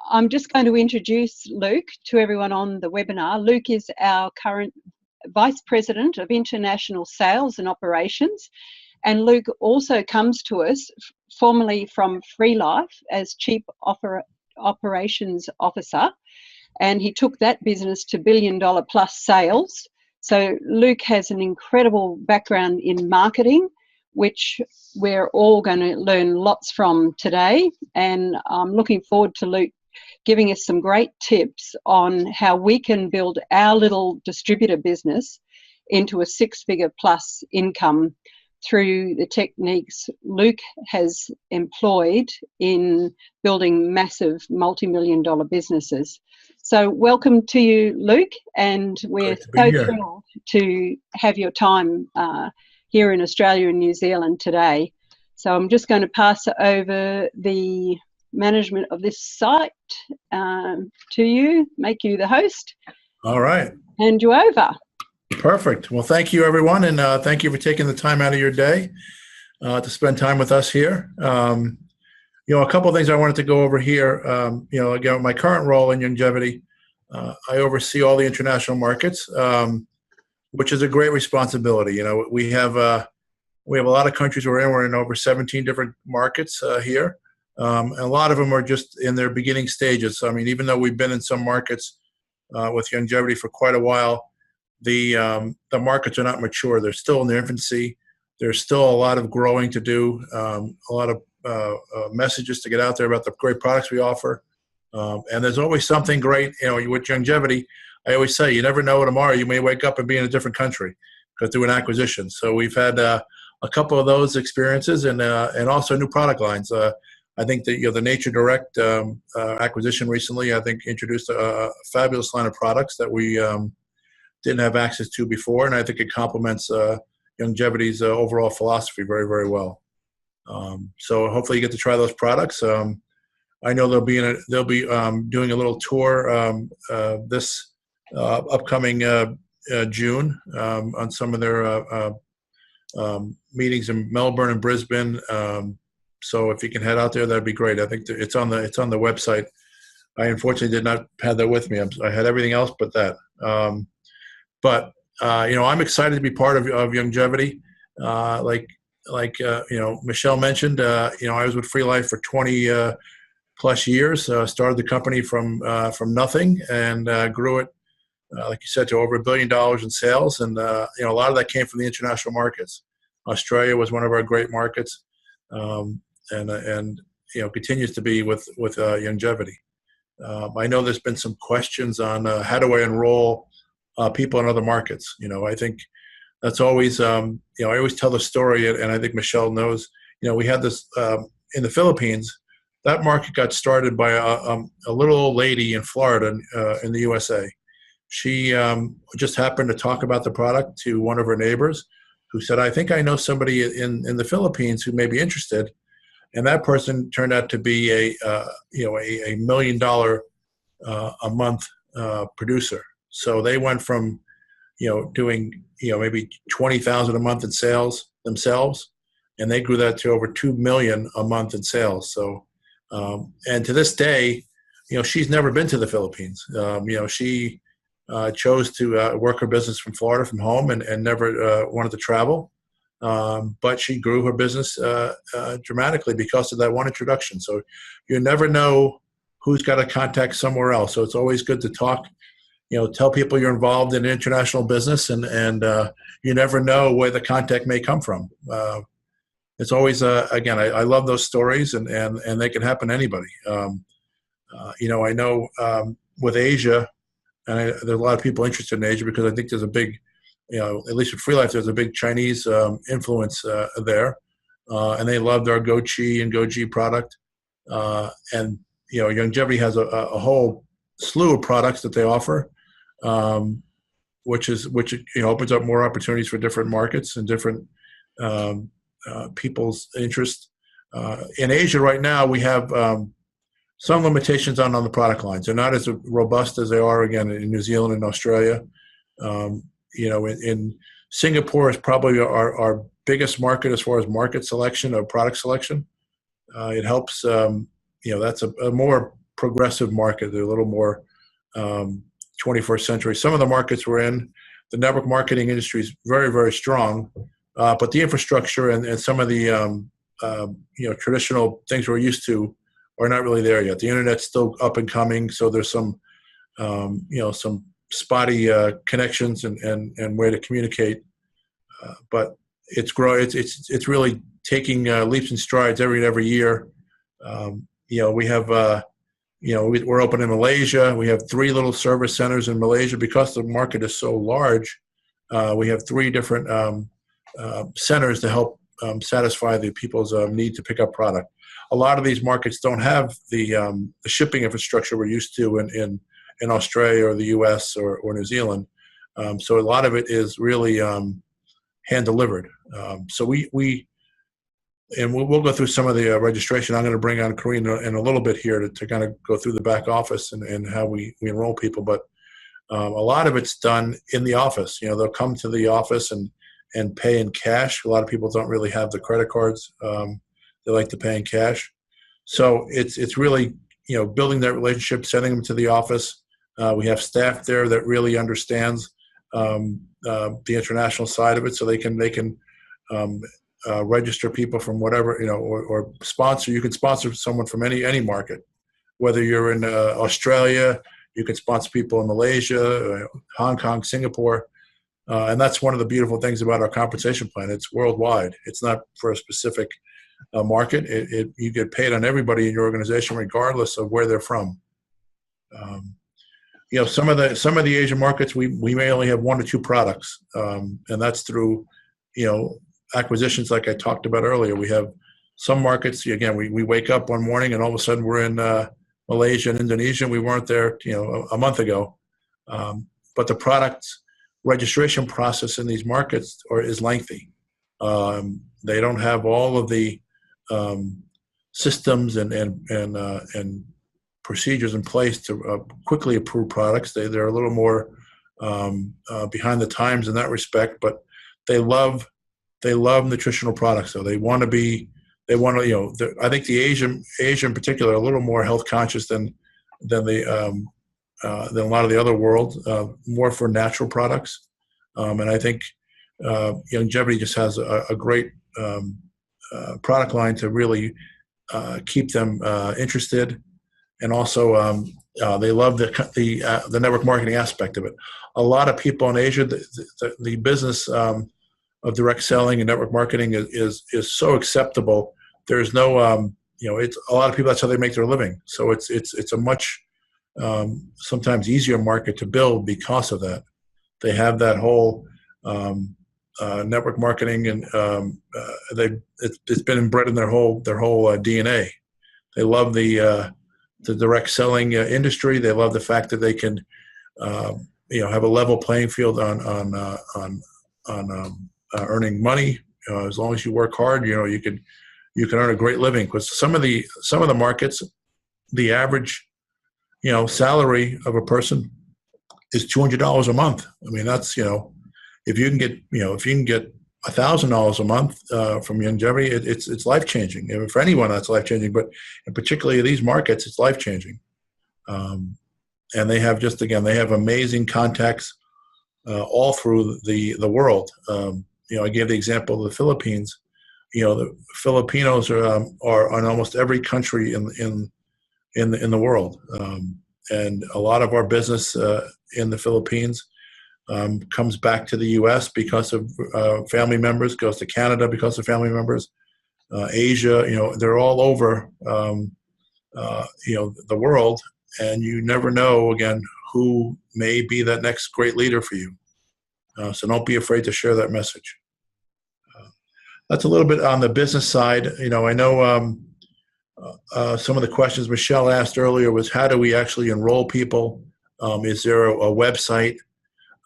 I'm just going to introduce Luke to everyone on the webinar. Luke is our current Vice President of International Sales and Operations. And Luke also comes to us formerly from FreeLife as Chief Operations Officer. And he took that business to $1 billion plus sales. So Luke has an incredible background in marketing, which we're all going to learn lots from today. And I'm looking forward to Luke giving us some great tips on how we can build our little distributor business into a six-figure plus income through the techniques Luke has employed in building massive multi-million-dollar businesses. So welcome to you, Luke, and we're so thrilled to have your time here in Australia and New Zealand today. So I'm just going to pass over the management of this site to you, make you the host. All right. Hand you over. Perfect. Well, thank you, everyone, and thank you for taking the time out of your day to spend time with us here. A couple of things I wanted to go over here. Again, my current role in Youngevity, I oversee all the international markets, which is a great responsibility. We have a lot of countries we're in. We're in over 17 different markets here. And a lot of them are just in their beginning stages. So, I mean, even though we've been in some markets with Youngevity for quite a while, the markets are not mature. They're still in their infancy. There's still a lot of growing to do, a lot of messages to get out there about the great products we offer. And there's always something great, with Youngevity. I always say, you never know tomorrow. You may wake up and be in a different country through an acquisition. So we've had a couple of those experiences and also new product lines. I think that the Nature Direct acquisition recently, I think, introduced a fabulous line of products that we didn't have access to before, and I think it complements Youngevity's overall philosophy very, very well. So hopefully you get to try those products. I know they'll be doing a little tour this upcoming June on some of their meetings in Melbourne and Brisbane. So if you can head out there, that'd be great. I think it's on the website. I unfortunately did not have that with me. I had everything else but that. But I'm excited to be part of Youngevity. Like Michelle mentioned, I was with FreeLife for 20 plus years. Started the company from nothing and grew it, like you said, to over $1 billion in sales. And a lot of that came from the international markets. Australia was one of our great markets, and continues to be with Youngevity. I know there's been some questions on how do I enroll people in other markets. I think that's always, I always tell the story, and I think Michelle knows, we had this in the Philippines. That market got started by a little old lady in Florida in the USA. She just happened to talk about the product to one of her neighbors who said, I think I know somebody in the Philippines who may be interested. And that person turned out to be a $1 million a month producer. So they went from, doing, maybe 20,000 a month in sales themselves, and they grew that to over 2 million a month in sales. So, and to this day, she's never been to the Philippines. She chose to work her business from Florida, from home, and never wanted to travel. But she grew her business dramatically because of that one introduction. So you never know who's got a contact somewhere else. So it's always good to talk. Tell people you're involved in international business, and you never know where the contact may come from. It's always, again, I love those stories, and they can happen to anybody. I know with Asia, and there's a lot of people interested in Asia because I think there's a big, at least with FreeLife, there's a big Chinese influence there, and they loved our Goji and Goji product. And Youngevity has a whole slew of products that they offer. Which opens up more opportunities for different markets and different people's interest. In Asia right now, we have some limitations on the product lines. They're not as robust as they are, again, in New Zealand and Australia. In Singapore is probably our biggest market as far as market selection or product selection. It helps, that's a more progressive market. They're a little more 21st century. Some of the markets we're in, the network marketing industry is very, very strong, but the infrastructure and some of the traditional things we're used to are not really there yet. The internet's still up and coming, so there's some some spotty connections and way to communicate, but it's growing. It's really taking leaps and strides every year. We have we're open in Malaysia. We have 3 little service centers in Malaysia because the market is so large. We have 3 different centers to help satisfy the people's need to pick up product. A lot of these markets don't have the shipping infrastructure we're used to in Australia or the U.S. or New Zealand. So a lot of it is really hand delivered. So we'll go through some of the registration. I'm going to bring on Corinne in a little bit here to kind of go through the back office and how we enroll people. But a lot of it's done in the office. They'll come to the office and pay in cash. A lot of people don't really have the credit cards. They like to pay in cash. So it's really, building that relationship, sending them to the office. We have staff there that really understands the international side of it, so they can register people from whatever, or sponsor. You can sponsor someone from any market, whether you're in Australia, you can sponsor people in Malaysia, Hong Kong, Singapore. And that's one of the beautiful things about our compensation plan. It's worldwide. It's not for a specific market. You get paid on everybody in your organization, regardless of where they're from. Some of the Asian markets, we may only have 1 or 2 products, and that's through, acquisitions like I talked about earlier. We have some markets, again, we wake up one morning and all of a sudden we're in Malaysia and Indonesia. We weren't there, a month ago. But the product registration process in these markets is lengthy. They don't have all of the systems and procedures in place to quickly approve products. They're a little more behind the times in that respect, but they love nutritional products. So I think the Asian in particular are a little more health conscious than a lot of the other world, more for natural products. And I think Youngevity just has a great product line to really keep them interested. And also, they love the network marketing aspect of it. A lot of people in Asia, the business of direct selling and network marketing is so acceptable. There's no, it's a lot of people. That's how they make their living. So it's a much sometimes easier market to build because of that. They have that whole network marketing, and it's been inbred in their whole DNA. They love the direct selling industry. They love the fact that they can, have a level playing field on earning money. As long as you work hard, you can earn a great living. Because some of the markets, the average, salary of a person is $200 a month. I mean, that's, if you can get $1,000 a month from Youngevity, it's life changing. I mean, for anyone, that's life changing. But in particularly these markets, it's life changing. And they have amazing contacts all through the world. I gave the example of the Philippines. The Filipinos are on almost every country in the world, and a lot of our business in the Philippines comes back to the U.S. because of family members, goes to Canada because of family members, Asia. They're all over the world, and you never know again who may be that next great leader for you. So don't be afraid to share that message. That's a little bit on the business side. I know some of the questions Michelle asked earlier was, how do we actually enroll people? Is there a website?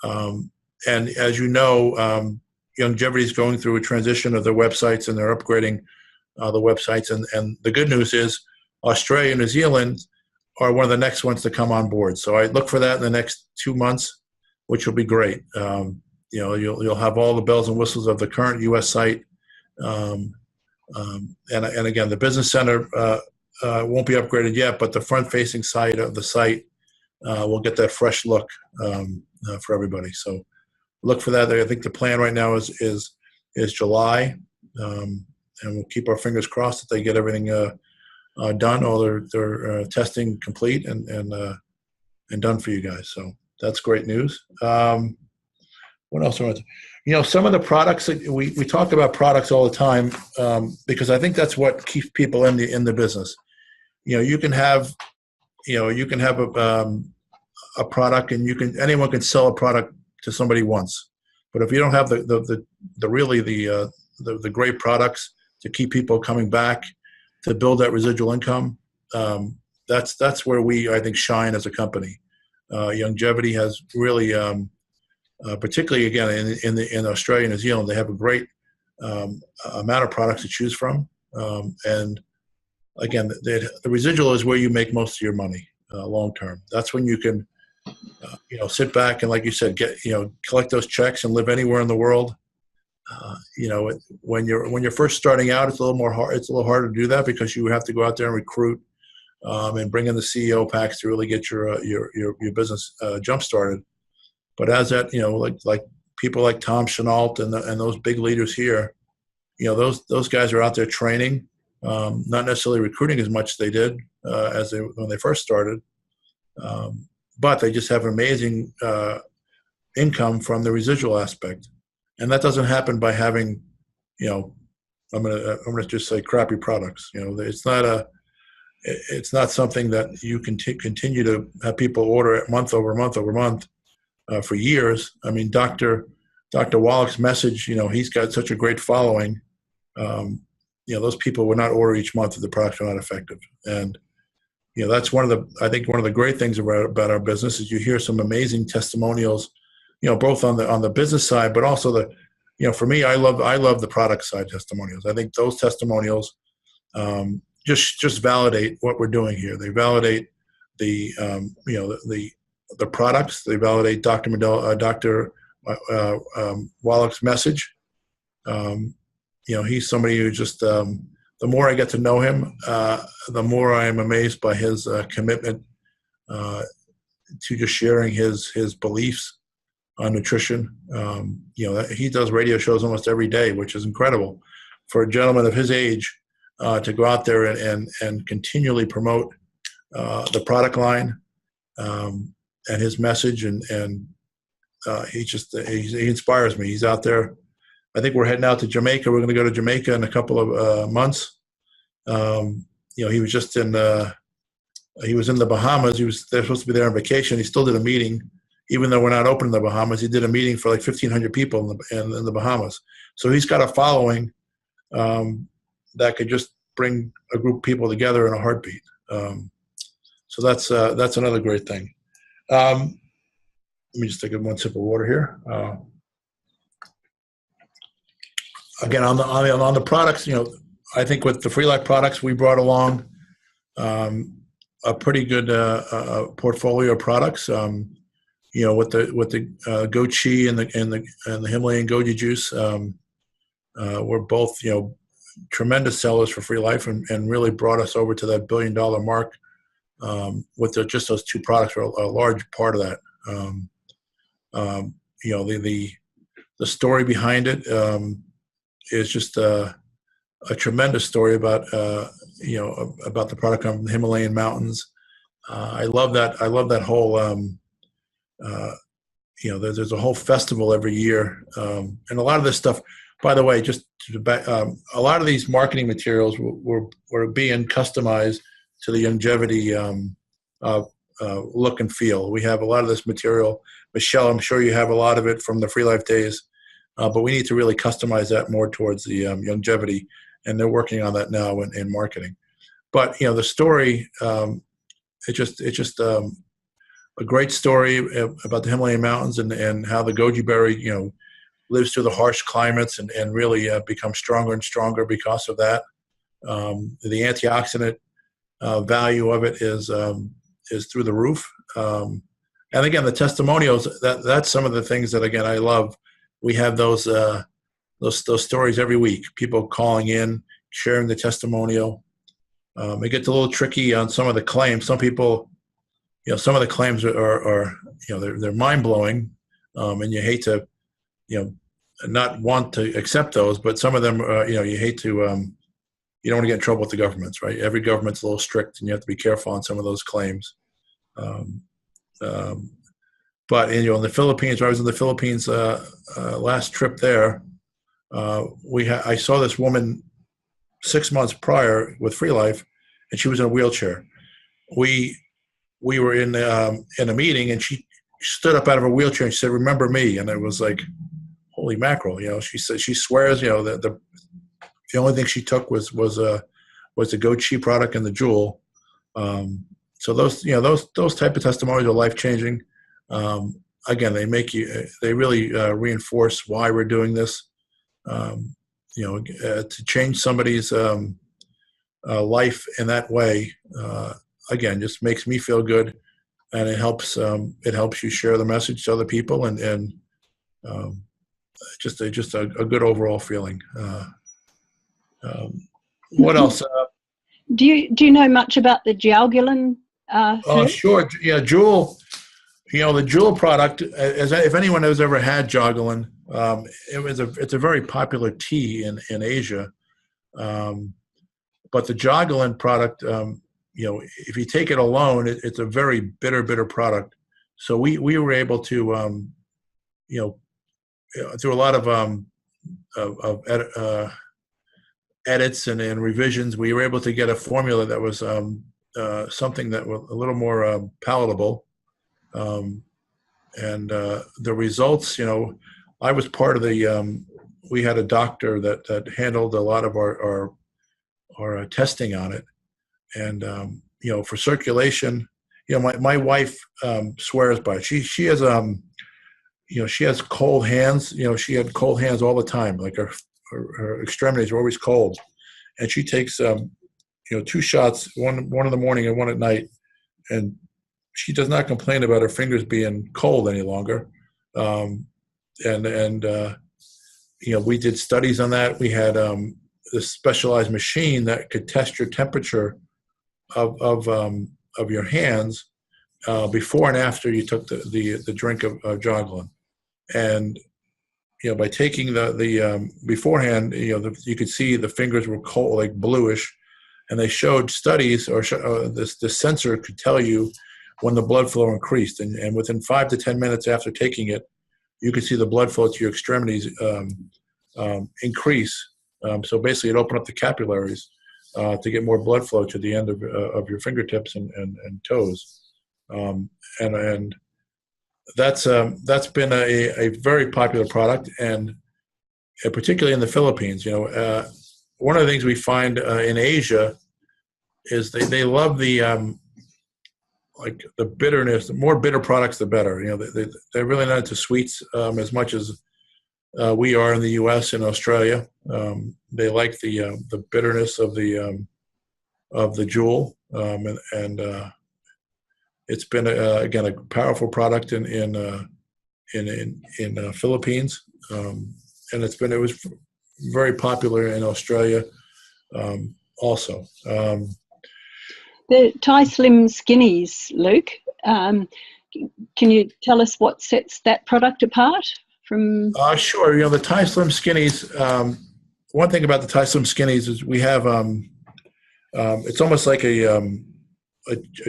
And as you know, Youngevity is going through a transition of their websites, and they're upgrading the websites. And the good news is Australia and New Zealand are one of the next ones to come on board. So I look for that in the next 2 months, which will be great. You'll have all the bells and whistles of the current U.S. site. And again, the business center won't be upgraded yet, but the front-facing side of the site will get that fresh look for everybody. So look for that. I think the plan right now is July, and we'll keep our fingers crossed that they get everything done, all their testing complete and done for you guys. So that's great news. What else? Some of the products that we talk about products all the time because I think that's what keeps people in the business. You can have a product, and anyone can sell a product to somebody once, but if you don't have the great products to keep people coming back, to build that residual income, that's where we, I think, shine as a company. Youngevity has really, particularly again in Australia and New Zealand, they have a great amount of products to choose from, and again, the residual is where you make most of your money long term. That's when you can, sit back and, like you said, collect those checks and live anywhere in the world. When you're first starting out, it's a little more hard. It's a little harder to do that because you have to go out there and recruit and bring in the CEO packs to really get your business jump started. But as that, like people like Tom Chenault and those big leaders here, those guys are out there training, not necessarily recruiting as much as they did when they first started, but they just have amazing income from the residual aspect, and that doesn't happen by having, I'm gonna just say crappy products. It's not something that you can continue to have people order month over month over month for years. I mean, Dr. Wallach's message, he's got such a great following. Those people would not order each month if the products are not effective. And that's one of the great things about our business is you hear some amazing testimonials, both on the business side, but also for me, I love the product side testimonials. I think those testimonials just validate what we're doing here. They validate the products. They validate Dr. Wallach's message. He's somebody who just the more I get to know him, the more I am amazed by his commitment to just sharing his beliefs on nutrition. He does radio shows almost every day, which is incredible for a gentleman of his age to go out there and continually promote the product line and his message, and he inspires me. He's out there. I think we're heading out to Jamaica. We're going to go to Jamaica in a couple of months. He was just he was in the Bahamas. They're supposed to be there on vacation. He still did a meeting, even though we're not open in the Bahamas. He did a meeting for like 1,500 people in the Bahamas. So he's got a following that could just bring a group of people together in a heartbeat. So that's another great thing. Let me just take one sip of water here. Again, on the products, I think with the FreeLife products, we brought along a pretty good portfolio of products. With the goat cheese and the Himalayan goji juice, we're both tremendous sellers for FreeLife and really brought us over to that $1 billion mark. With just those two products are a large part of that. The story behind it is just a tremendous story about the product from the Himalayan mountains. I love that. I love that whole. There's a whole festival every year, and a lot of this stuff. By the way, a lot of these marketing materials were being customized to the Youngevity look and feel. We have a lot of this material. Michelle, I'm sure you have a lot of it from the FreeLife days, but we need to really customize that more towards the Youngevity, and they're working on that now in marketing. But the story, it's just a great story about the Himalayan mountains and how the goji berry, lives through the harsh climates and really becomes stronger and stronger because of that. The antioxidant value of it is through the roof. And again, the testimonials, that's some of the things that, again, I love. We have those stories every week, people calling in, sharing the testimonial. It gets a little tricky on some of the claims. Some people, some of the claims are they're mind blowing, and you hate to, not want to accept those. But some of them, you hate to, you don't want to get in trouble with the governments, right? Every government's a little strict, and you have to be careful on some of those claims. But in the Philippines, when I was in the Philippines last trip there, I saw this woman 6 months prior with FreeLife, and she was in a wheelchair. We were in a meeting, and she stood up out of her wheelchair and she said, "Remember me?" And it was like, holy mackerel! She said she swears, that the only thing she took was the goat cheese product and the jewel. So those type of testimonials are life changing. Again, they really reinforce why we're doing this. To change somebody's life in that way, again, just makes me feel good, and it helps you share the message to other people, and just a good overall feeling. What else? Do you know much about the Jiaogulan herb? Sure. Yeah, Jewel. The Jewel product, if anyone has ever had Jiaogulan, it's a very popular tea in Asia. But the Jiaogulan product, if you take it alone, it's a very bitter product. So we were able to, through a lot of edits and revisions, we were able to get a formula that was something that was a little more palatable. And the results, I was part of we had a doctor that handled a lot of our testing on it. And, for circulation, my wife swears by it. She has, she has cold hands. She had cold hands all the time. Like her extremities are always cold. And she takes, 2 shots, one in the morning and one at night. And she does not complain about her fingers being cold any longer. We did studies on that. We had this specialized machine that could test your temperature of your hands before and after you took the drink of Jiaogulan. And by taking the beforehand, you could see the fingers were cold, like bluish, and they showed studies, or this sensor could tell you when the blood flow increased, and within 5 to 10 minutes after taking it, you could see the blood flow to your extremities increase. So basically, it opened up the capillaries to get more blood flow to the end of your fingertips and toes, and that's been a very popular product, and particularly in the Philippines. One of the things we find in Asia is they love the like the bitterness. The more bitter products, the better. They're really not into sweets as much as we are in the U.S. and Australia. They like the bitterness of the jewel, and it's been again a powerful product in Philippines, and it was very popular in Australia also. The Thai Slim Skinnies, Luke. Can you tell us what sets that product apart from? Sure. The Thai Slim Skinnies. One thing about the Thai Slim Skinnies is we have. It's almost like a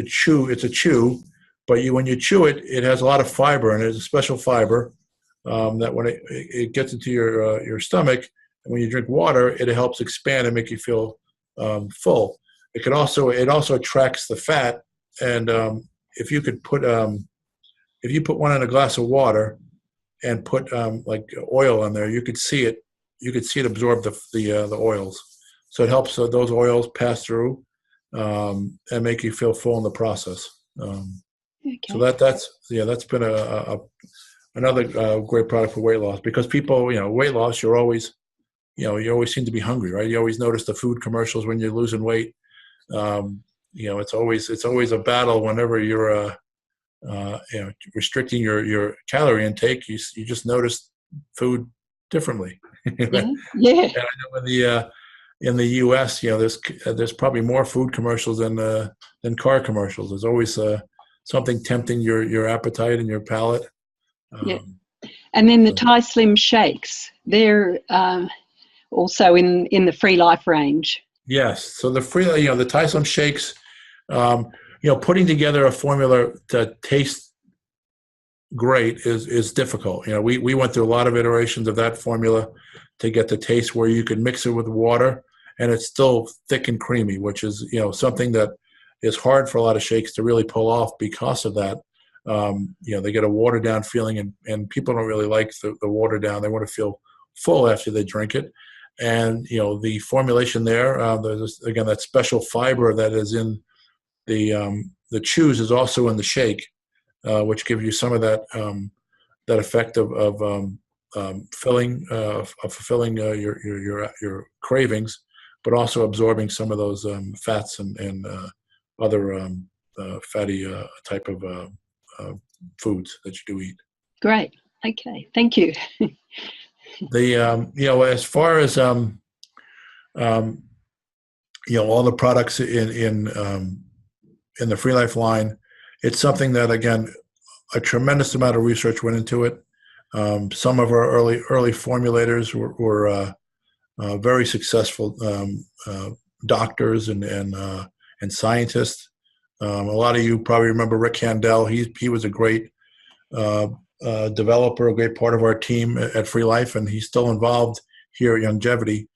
chew. It's a chew, but when you chew it, it has a lot of fiber, and it's a special fiber that when it gets into your stomach, and when you drink water, it helps expand and make you feel full. It also attracts the fat, and if you put one in a glass of water and put like oil in there, you could see it absorb the oils. So it helps those oils pass through and make you feel full in the process. Okay. So that's been another great product for weight loss, because people, weight loss, you always seem to be hungry, right? You always notice the food commercials when you're losing weight. It's always a battle whenever you're restricting your calorie intake. You just notice food differently. Yeah. And I know in the U.S., there's probably more food commercials than car commercials. There's always something tempting your appetite and your palate. Yeah. And then the Thai Slim shakes, they're also in the FreeLife range. Yes. So the Thai Slim shakes, putting together a formula to taste great is difficult. We went through a lot of iterations of that formula to get the taste where you could mix it with water and it's still thick and creamy, which is, something that is hard for a lot of shakes to really pull off because of that. They get a watered down feeling and people don't really like the watered down. They want to feel full after they drink it. And, the formulation there, there's, again, that special fiber that is in the chews is also in the shake, which gives you some of that effect of fulfilling your cravings, but also absorbing some of those fats and other fatty type of foods that you do eat. Great. Okay. Thank you. As far as all the products in the FreeLife line, it's something that, again, a tremendous amount of research went into it. Some of our early formulators were very successful doctors and scientists. A lot of you probably remember Rick Handel. He was a great developer, a great part of our team at FreeLife, and he's still involved here at Youngevity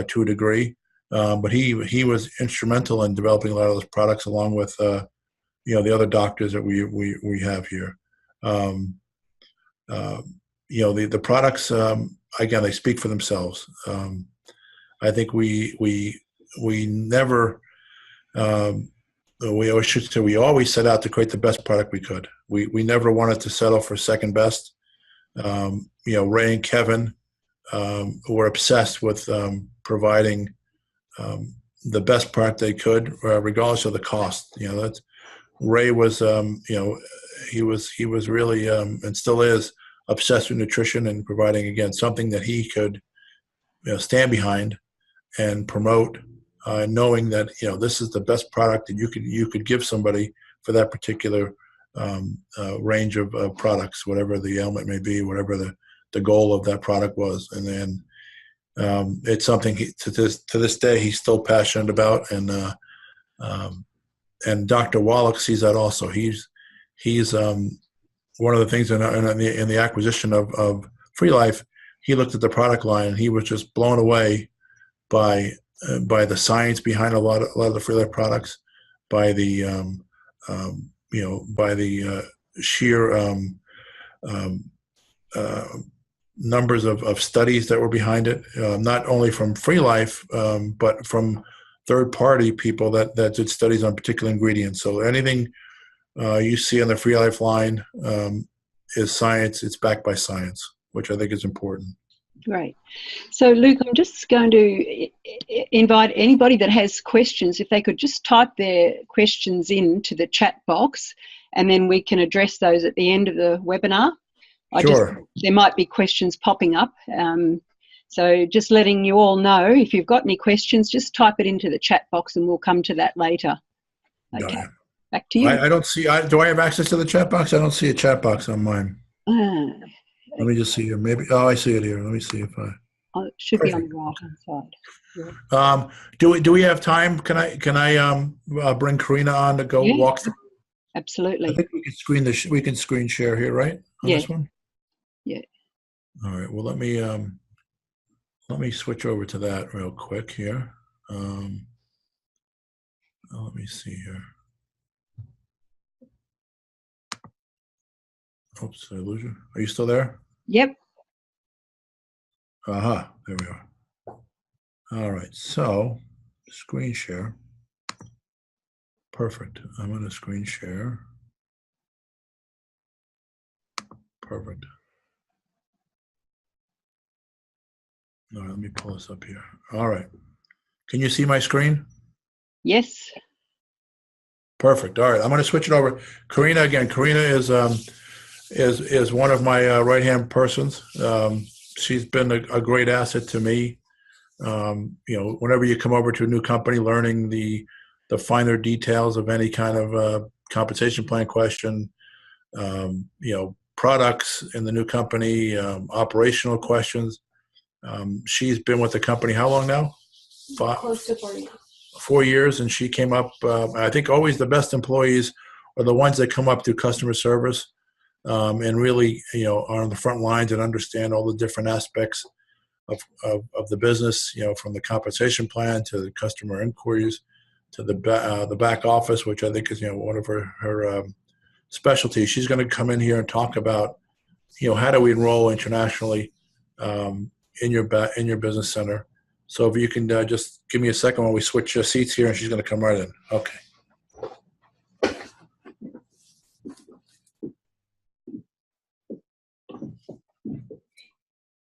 to a degree. But he was instrumental in developing a lot of those products, along with the other doctors that we have here. The products, again, they speak for themselves. I think we never. We always set out to create the best product we could. We never wanted to settle for second best. Ray and Kevin were obsessed with providing the best product they could, regardless of the cost. Ray was, he was really and still is obsessed with nutrition and providing, again, something that he could stand behind and promote. Knowing that this is the best product that you could give somebody for that particular range of products, whatever the ailment may be, whatever the goal of that product was, and then it's something to this day he's still passionate about, and Dr. Wallach sees that also. He's one of the things in the acquisition of FreeLife. He looked at the product line and he was just blown away by the science behind a lot of the FreeLife products, by the sheer numbers of studies that were behind it, not only from FreeLife, but from third-party people that did studies on particular ingredients. So anything you see on the FreeLife line is science. It's backed by science, which I think is important. Great. So, Luke, I'm just going to invite anybody that has questions, if they could just type their questions into the chat box, and then we can address those at the end of the webinar. Sure. There might be questions popping up. So just letting you all know, if you've got any questions, just type it into the chat box and we'll come to that later. Okay. Back to you. I don't see, do I have access to the chat box? I don't see a chat box on mine. Let me just see here. Maybe. Oh, I see it here. Let me see if I. Oh, it should be on the right hand side. Yeah. Do we have time? Can I bring Karina on to go walk through? Absolutely. I think we can we can screen share here, right? On this one. Yeah. All right. Well, let me switch over to that real quick here. Let me see here. Oops, did I lose you? Are you still there? Yep. Aha, there we are. All right, so screen share. Perfect. I'm going to screen share. Perfect. All right, let me pull this up here. All right. Can you see my screen? Yes. Perfect. All right, I'm going to switch it over. Karina, again, Karina is one of my right-hand persons. She's been a great asset to me Whenever you come over to a new company, learning the finer details of any kind of compensation plan question, products in the new company, operational questions. She's been with the company how long now? Close to 4 years. 4 years, and she came up. I think always the best employees are the ones that come up through customer service and really, are on the front lines and understand all the different aspects of the business. From the compensation plan to the customer inquiries to the back office, which I think is one of her specialties. She's going to come in here and talk about how do we enroll internationally in your business center. So if you can just give me a second while we switch seats here, and she's going to come right in. Okay.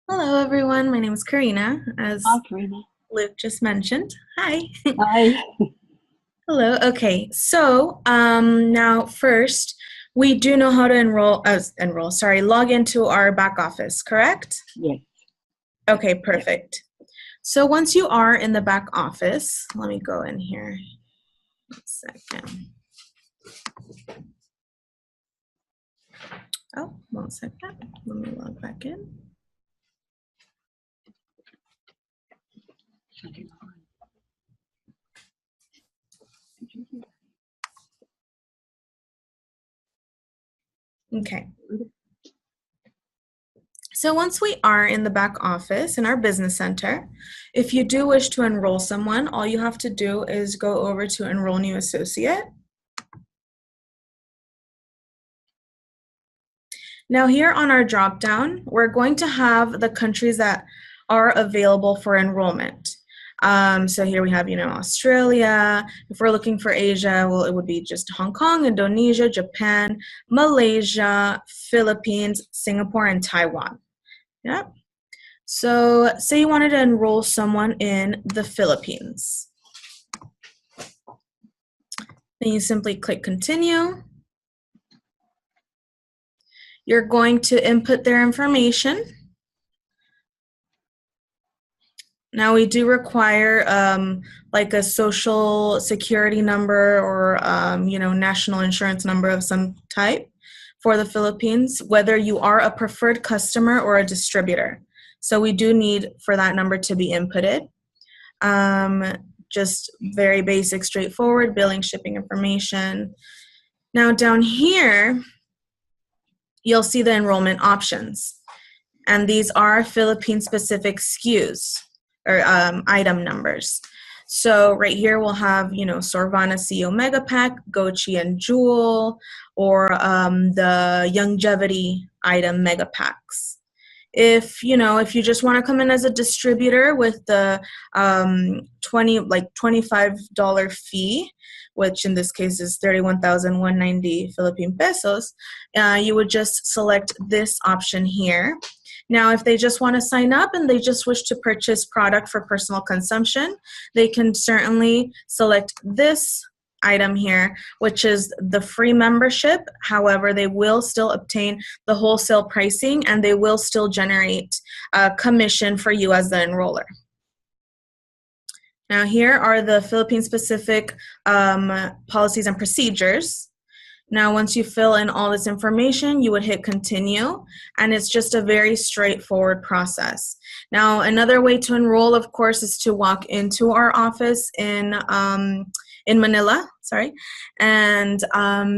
Hello, everyone. My name is Karina, as Hi, Karina. Luke just mentioned. Hi. Hi. Hello. Okay. So now first, we do know how to log into our back office, correct? Yes. Okay, perfect. So once you are in the back office, let me go in here. 1 second. Oh, 1 second. Let me log back in. Okay. So once we are in the back office in our business center, if you do wish to enroll someone, all you have to do is go over to Enroll New Associate. Now here on our drop-down, we're going to have the countries that are available for enrollment. So here we have, Australia. If we're looking for Asia, well, it would be just Hong Kong, Indonesia, Japan, Malaysia, Philippines, Singapore, and Taiwan. Yeah. So say you wanted to enroll someone in the Philippines. Then you simply click continue. You're going to input their information. Now we do require like a social security number or national insurance number of some type for the Philippines, whether you are a preferred customer or a distributor. So we do need for that number to be inputted. Just very basic, straightforward billing, shipping information. Now down here, you'll see the enrollment options. And these are Philippine-specific SKUs or item numbers. So right here we'll have, Sorvana CEO Mega Pack, Gochi and Jewel, or the Youngevity item Mega Packs. If you just want to come in as a distributor with the $25 fee, which in this case is 31,190 Philippine pesos, you would just select this option here. Now, if they just want to sign up and they just wish to purchase product for personal consumption, they can certainly select this item here, which is the free membership. However, they will still obtain the wholesale pricing and they will still generate a commission for you as the enroller. Now, here are the Philippine-specific policies and procedures. Now, once you fill in all this information, you would hit continue, and it's just a very straightforward process. Now, another way to enroll, of course, is to walk into our office in Manila, and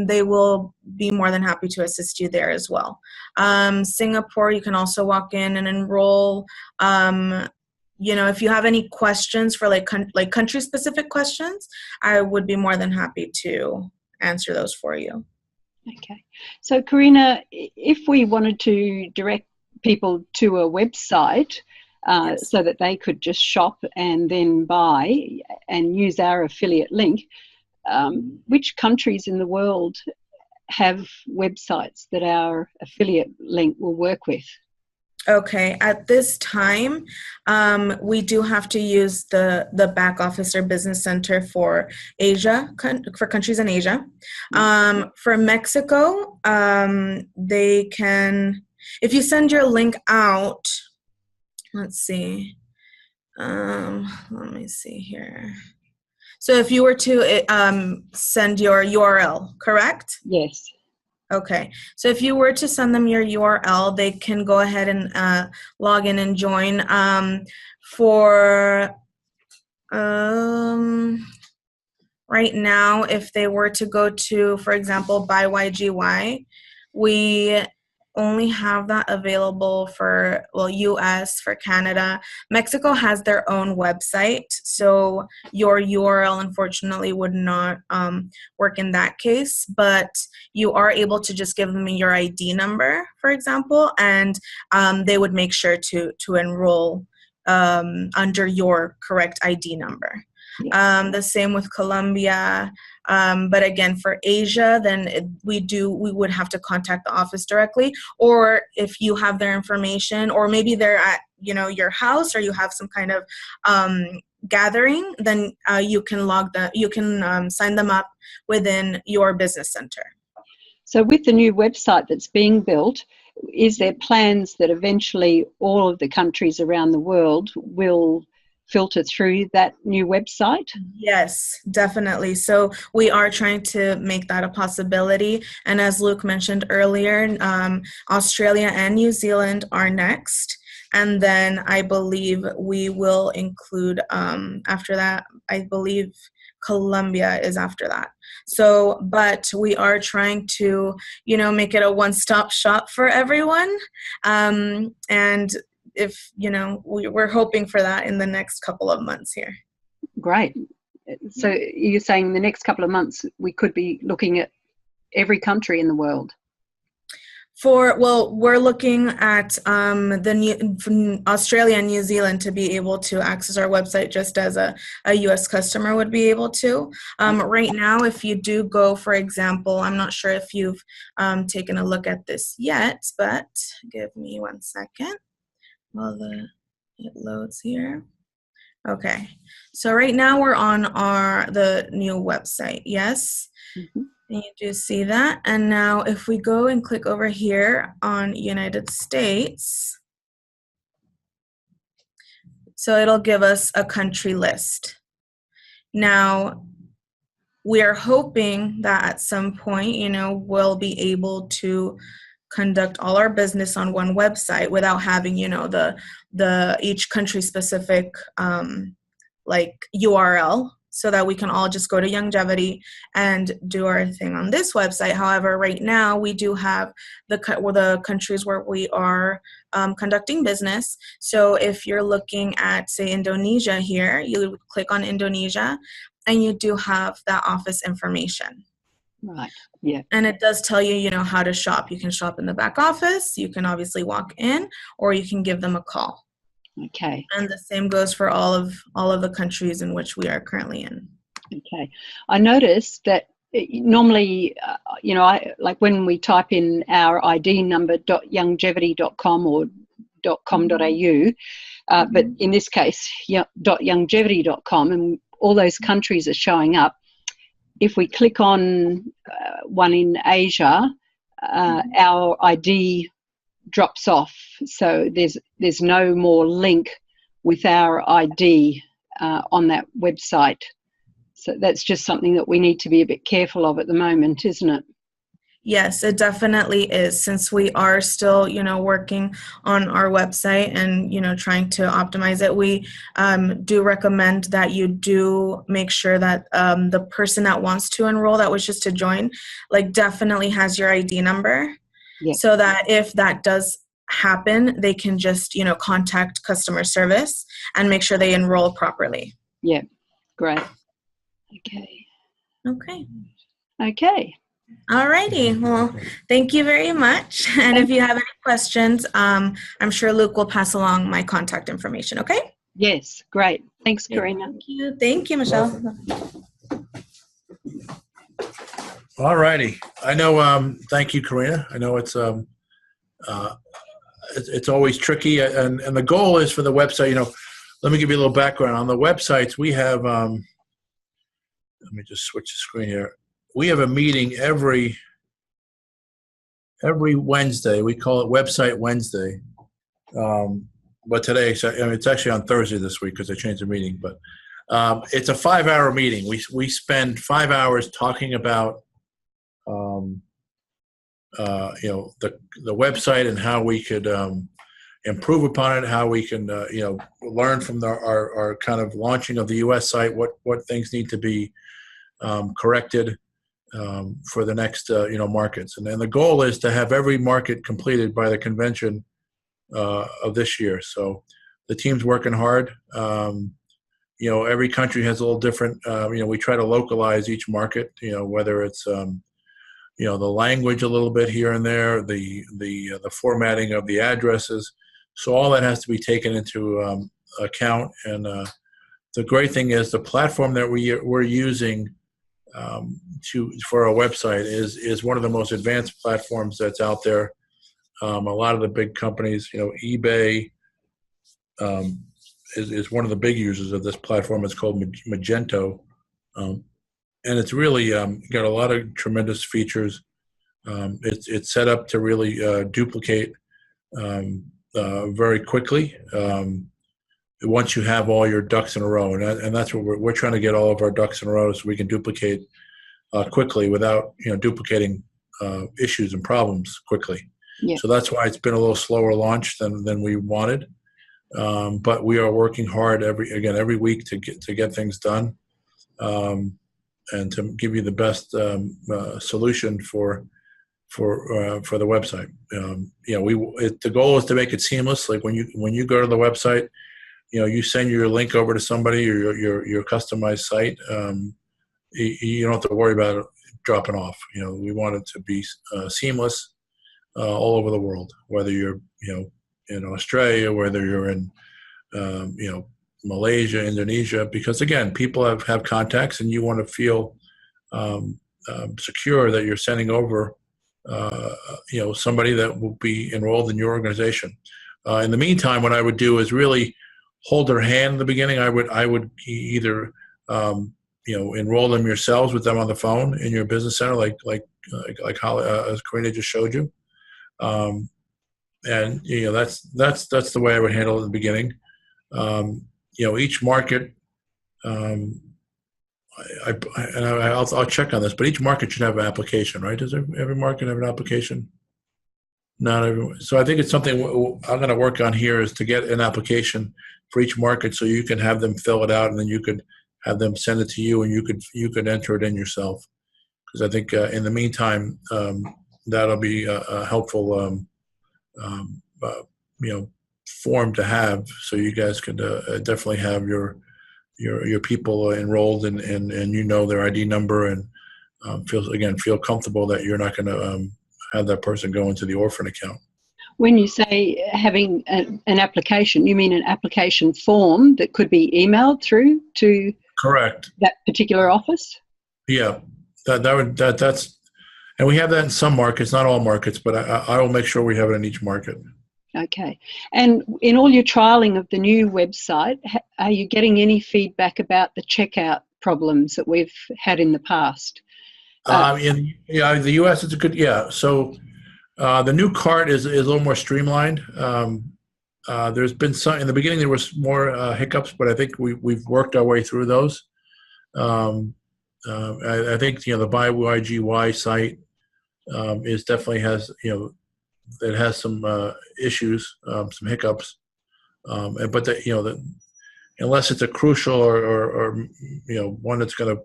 they will be more than happy to assist you there as well. Singapore, you can also walk in and enroll. If you have any questions for like country-specific questions, I would be more than happy to answer those for you. Okay. So, Karina, if we wanted to direct people to a website Yes. so that they could just shop and then buy and use our affiliate link, which countries in the world have websites that our affiliate link will work with? Okay, at this time, we do have to use the back office or business center for Asia, for countries in Asia. For Mexico, they can, if you send your link out, let's see, Let me see here. So if you were to send your URL, correct? Yes. Okay. So if you were to send them your URL, they can go ahead and log in and join. For right now, if they were to go to, for example, Buy YGY, we only have that available for, well, US, for Canada. Mexico has their own website, so your URL unfortunately would not work in that case, but you are able to just give them your ID number, for example, and they would make sure to enroll under your correct ID number. The same with Colombia. But again, for Asia, then we would have to contact the office directly, or if you have their information, or maybe they're at, your house, or you have some kind of gathering, then you can sign them up within your business center. So with the new website that's being built, is there plans that eventually all of the countries around the world will filter through that new website? Yes, definitely. So we are trying to make that a possibility. And as Luke mentioned earlier, Australia and New Zealand are next. And then I believe we will include, after that, I believe Colombia is after that. So, but we are trying to, make it a one-stop shop for everyone. And if, we're hoping for that in the next couple of months here. Great. So you're saying the next couple of months we could be looking at every country in the world? We're looking at from Australia and New Zealand to be able to access our website just as a U.S. customer would be able to. Right now, if you do go, for example, I'm not sure if you've taken a look at this yet, but give me 1 second while it loads here. Okay, so right now we're on the new website, yes? Mm-hmm. And you do see that. And now if we go and click over here on United States, so it'll give us a country list. Now, we are hoping that at some point, we'll be able to conduct all our business on one website without having, the each country specific URL, so that we can all just go to Youngevity and do our thing on this website. However, right now we do have the countries where we are conducting business. So if you're looking at, say, Indonesia here, you click on Indonesia and you do have that office information. Right. Yeah. And it does tell you, how to shop. You can shop in the back office. You can obviously walk in, or you can give them a call. Okay. And the same goes for all of the countries in which we are currently in. Okay. I noticed that normally, like when we type in our ID number .youngevity.com or .com.au, but in this case, .youngevity.com, and all those countries are showing up. If we click on one in Asia, our ID drops off, so there's no more link with our ID on that website. So that's just something that we need to be a bit careful of at the moment, isn't it? Yes, it definitely is, since we are still, working on our website and, trying to optimize it. We do recommend that you do make sure that the person that wants to enroll, that wishes to join, definitely has your ID number. Yeah. So that if that does happen, they can just, contact customer service and make sure they enroll properly. Yeah, great. Okay. All righty. Well, thank you very much. And if you have any questions, I'm sure Luke will pass along my contact information, okay? Yes, great. Thanks, Karina. Thank you. Thank you, Michelle. All righty. I know, thank you, Karina. I know it's always tricky, and the goal is for the website, let me give you a little background. On the websites, we have, let me just switch the screen here. We have a meeting every Wednesday. We call it Website Wednesday. but today, it's actually on Thursday this week because I changed the meeting. But it's a 5-hour meeting. We spend 5 hours talking about the website and how we could improve upon it, how we can learn from our kind of launching of the U.S. site, what things need to be corrected for the next markets, and then the goal is to have every market completed by the convention of this year. So the team's working hard. Every country has a little different. We try to localize each market. Whether it's the language a little bit here and there, the formatting of the addresses. So all that has to be taken into account. And the great thing is the platform that we're using for our website is one of the most advanced platforms that's out there. A lot of the big companies, eBay is one of the big users of this platform. It's called Magento. And it's really got a lot of tremendous features. It's set up to really duplicate very quickly once you have all your ducks in a row. And that's what we're trying to get all of our ducks in a row so we can duplicate quickly without duplicating issues and problems quickly. Yeah. So that's why it's been a little slower launch than we wanted. But we are working hard every week to get things done. And to give you the best solution for the website. The goal is to make it seamless. Like when you go to the website, you send your link over to somebody or your customized site. You don't have to worry about it dropping off. We want it to be seamless all over the world, whether you're in Australia, whether you're in Malaysia, Indonesia, because again, people have contacts, and you want to feel secure that you're sending over somebody that will be enrolled in your organization. In the meantime, what I would do is really hold their hand in the beginning. I would either enroll them yourselves with them on the phone in your business center, like how as Karina just showed you, and that's the way I would handle it in the beginning. Each market, I'll check on this, but each market should have an application, right? Does every market have an application? Not everyone. So I think it's something I'm going to work on here is to get an application for each market, so you can have them fill it out, and then you could have them send it to you, and you could enter it in yourself. Because I think in the meantime, that'll be a helpful form to have, so you guys could definitely have your people enrolled and their ID number, and feel comfortable that you're not going to have that person go into the orphan account. When you say having an application, you mean an application form that could be emailed through to correct that particular office? Yeah, that's, and we have that in some markets, not all markets, but I will make sure we have it in each market. Okay. And in all your trialing of the new website, are you getting any feedback about the checkout problems that we've had in the past? In the U.S., it's a good, So the new cart is a little more streamlined. There's been some, in the beginning there was more hiccups, but I think we've worked our way through those. I think, the Buy YGY site is definitely has, it has some issues, some hiccups, but unless it's a crucial or one that's going to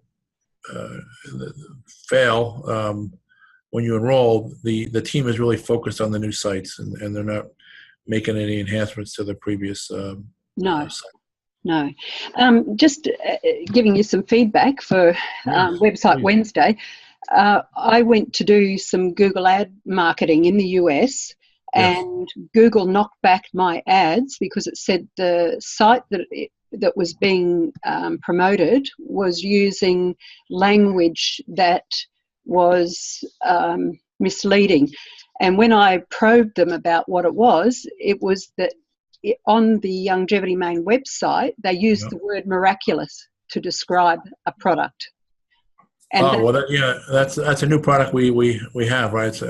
fail when you enroll, the team is really focused on the new sites, and they're not making any enhancements to the previous site. No. Just giving you some feedback for Website Wednesday. I went to do some Google ad marketing in the US, and Google knocked back my ads because it said the site that was being promoted was using language that was misleading. And when I probed them about what it was that on the Youngevity main website, they used the word miraculous to describe a product. And that's a new product we have, right?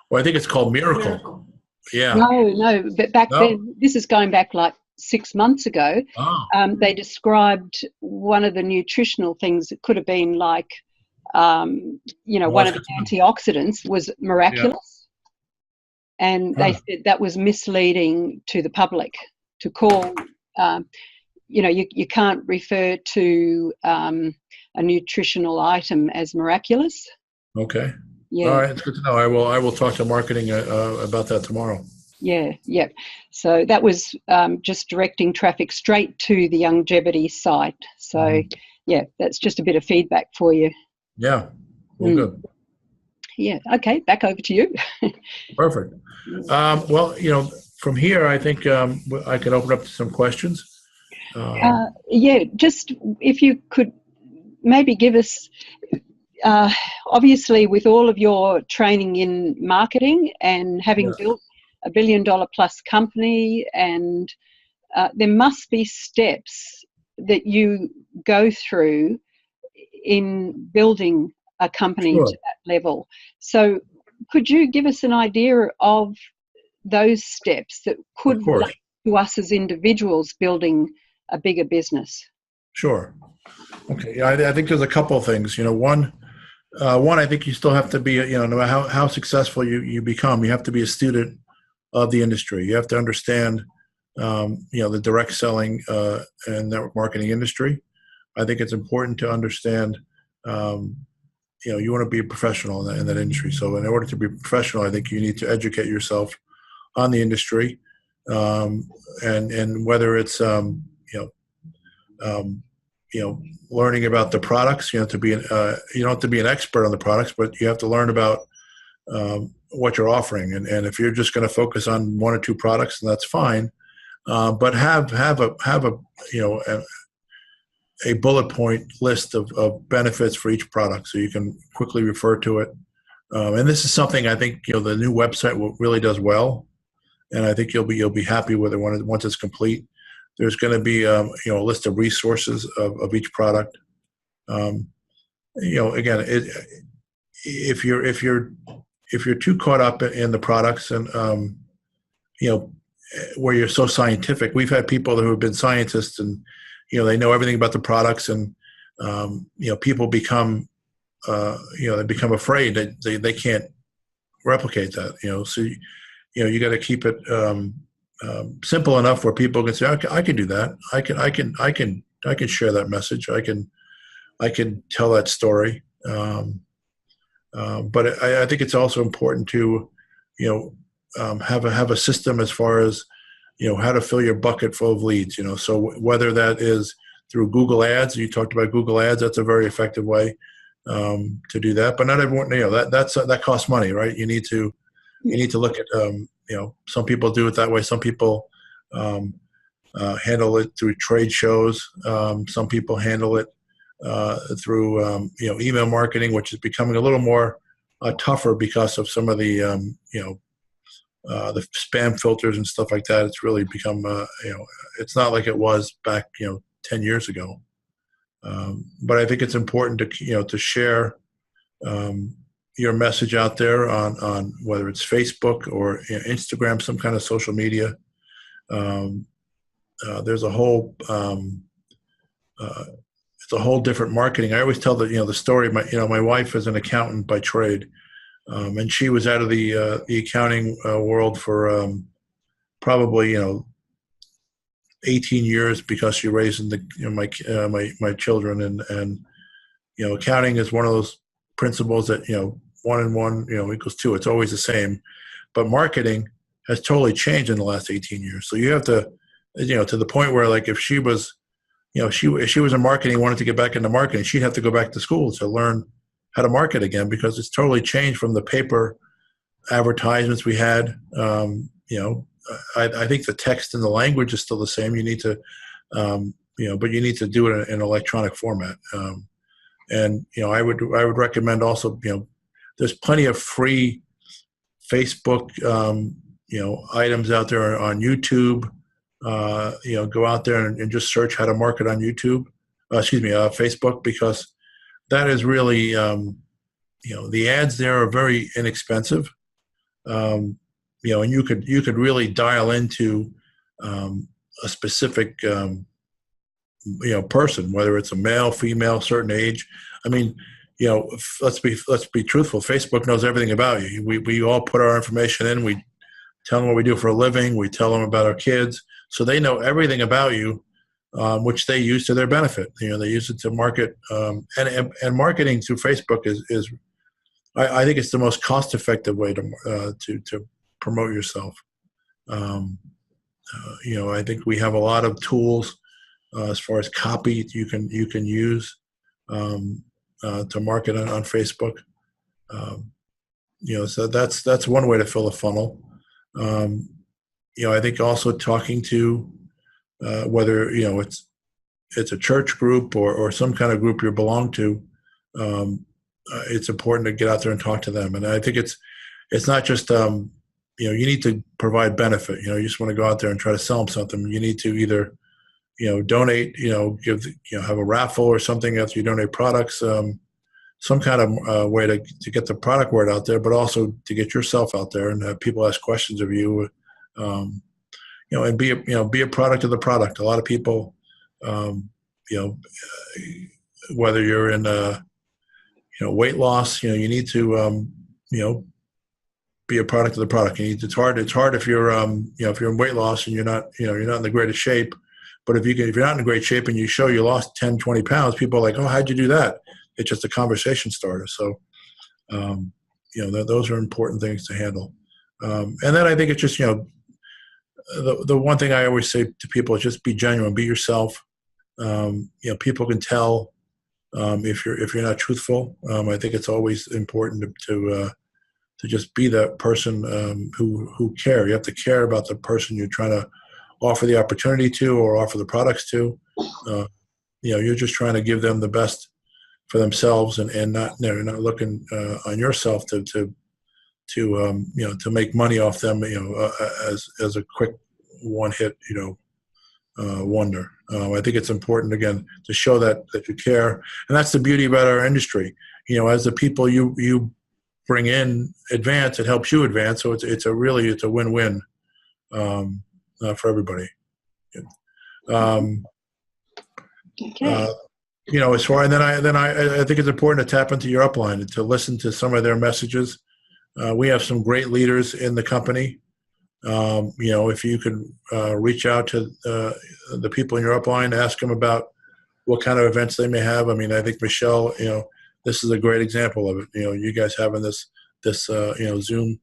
Well, I think it's called Miracle. Yeah. No, but back No. then, this is going back like 6 months ago, Oh. they described one of the nutritional things that could have been like, one Well, of that's the good to know. antioxidants was Yeah. miraculous. And they Huh. said that was misleading to the public to call, you can't refer to a nutritional item as miraculous. Okay. All Yeah. right. It's good to know. I will talk to marketing about that tomorrow. Yeah, yeah. So that was just directing traffic straight to the Youngevity site. So, Mhm. yeah, that's just a bit of feedback for you. Yeah. Well, Mm. good. Yeah, okay, back over to you. Perfect. Well, from here, I think I can open up to some questions. Yeah, just if you could maybe give us, obviously, with all of your training in marketing and having Yes. built a $1 billion plus company, and there must be steps that you go through in building a company Sure. to that level. So could you give us an idea of those steps that Of could course. relate to us as individuals building a bigger business? Sure. Okay. Yeah, I think there's a couple of things. One, I think you still have to be, no matter how successful you become, you have to be a student of the industry. You have to understand, the direct selling and network marketing industry. I think it's important to understand, you want to be a professional in that industry. So in order to be professional, I think you need to educate yourself on the industry, and whether it's, um, learning about the products. You don't have to be an expert on the products, but you have to learn about what you're offering. And if you're just going to focus on one or two products, then that's fine. But have a bullet point list of benefits for each product, so you can quickly refer to it. And this is something I think the new website really does well, and I think you'll be happy with it once it's complete. There's going to be a list of resources of each product. Again, if you're too caught up in the products and where you're so scientific, we've had people who have been scientists and they know everything about the products, and people become they become afraid that they can't replicate that. So you got to keep it simple enough where people can say, I can do that. I can share that message. I can tell that story. But I think it's also important to, have a system as far as, how to fill your bucket full of leads. So whether that is through Google Ads, you talked about Google Ads. That's a very effective way to do that. But not everyone, that costs money, right? You need to look at, some people do it that way. Some people handle it through trade shows. Some people handle it through email marketing, which is becoming a little more tougher because of some of the spam filters and stuff like that. It's really become it's not like it was back 10 years ago. But I think it's important to share your message out there on whether it's Facebook or Instagram, some kind of social media. There's a whole it's a whole different marketing. I always tell the story. My wife is an accountant by trade, and she was out of the accounting world for probably 18 years because she raised my children, and accounting is one of those principles that 1 and 1 equals 2. It's always the same, but marketing has totally changed in the last 18 years. So you have to to the point where, like, if she was if she was in marketing, wanted to get back into marketing, she'd have to go back to school to learn how to market again, because it's totally changed from the paper advertisements we had. I think the text and the language is still the same. You need to, but you need to do it in an electronic format. And I would recommend also, there's plenty of free Facebook, items out there on YouTube. Go out there and just search how to market on YouTube. Facebook, because that is really, the ads there are very inexpensive. and you could really dial into a specific person, whether it's a male, female, certain age. I mean, let's be truthful. Facebook knows everything about you. We all put our information in. We tell them what we do for a living. We tell them about our kids, so they know everything about you, which they use to their benefit. They use it to market, and marketing through Facebook is I think it's the most cost-effective way to promote yourself. I think we have a lot of tools as far as copy you can use to market on Facebook. So that's one way to fill a funnel. I think also talking to whether it's a church group or some kind of group you belong to. It's important to get out there and talk to them, and I think it's not just you need to provide benefit. You just want to go out there and try to sell them something. You need to either donate, give, have a raffle or something after you donate products, some kind of way to get the product word out there, but also to get yourself out there and have people ask questions of you, and be a product of the product. A lot of people, whether you're in weight loss, you need to be a product of the product. It's hard if you're if you're in weight loss and you're not in the greatest shape. But if you're not in great shape and you show you lost 10, 20 pounds, people are like, oh, how'd you do that? It's just a conversation starter. So, those are important things to handle. And then I think it's just, the one thing I always say to people is just be genuine, be yourself. People can tell if you're not truthful. I think it's always important to just be that person who care. You have to care about the person you're trying to offer the opportunity to or offer the products to. You're just trying to give them the best for themselves and not looking on yourself to make money off them, as a quick one hit, wonder. I think it's important, again, to show that you care. And that's the beauty about our industry. As the people you bring in advance, it helps you advance. So it's a win-win for everybody. Okay. As far, and then I think it's important to tap into your upline and to listen to some of their messages. We have some great leaders in the company. If you can reach out to the people in your upline, ask them about what kind of events they may have. I mean, I think Michelle, this is a great example of it. You guys having this Zoom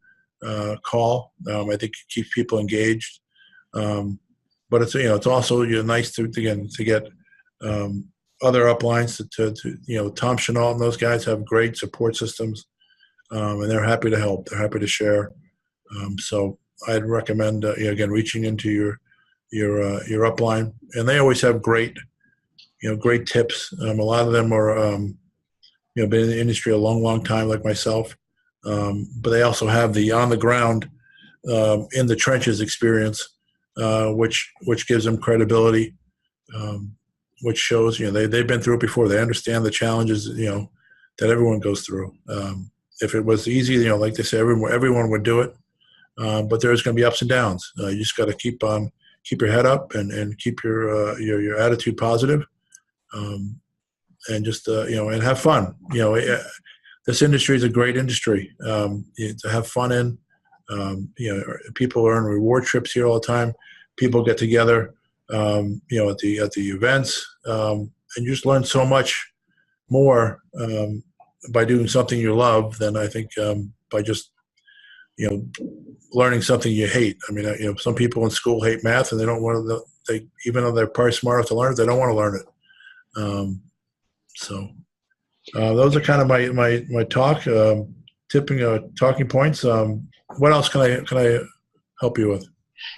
call. I think it keeps people engaged. But it's also nice to get other uplines to Tom Chenault and those guys have great support systems, and they're happy to help. They're happy to share. So I'd recommend again reaching into your upline, and they always have great tips. A lot of them are been in the industry a long time, like myself, but they also have the on the ground in the trenches experience, which gives them credibility, which shows they've been through it before. They understand the challenges that everyone goes through. If it was easy, like they say, everyone would do it. But there's going to be ups and downs. You just got to keep your head up and keep your attitude positive, and just and have fun. This industry is a great industry to have fun in. People earn reward trips here all the time. People get together, at the events, and you just learn so much more by doing something you love than I think by just learning something you hate. I mean, some people in school hate math and they don't want to. They even though they're probably smart enough to learn it, they don't want to learn it. So those are kind of my talk, talking points. What else can I help you with?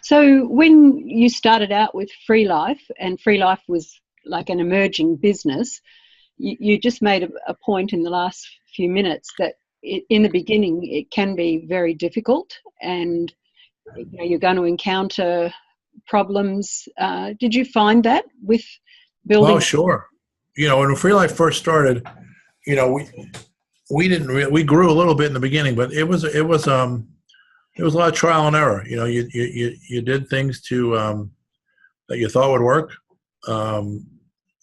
So when you started out with FreeLife, and FreeLife was like an emerging business, you just made a point in the last few minutes that in the beginning it can be very difficult, and you're going to encounter problems. Did you find that with building? Oh, sure. When FreeLife first started, we grew a little bit in the beginning, but it was It was a lot of trial and error. You did things that you thought would work, and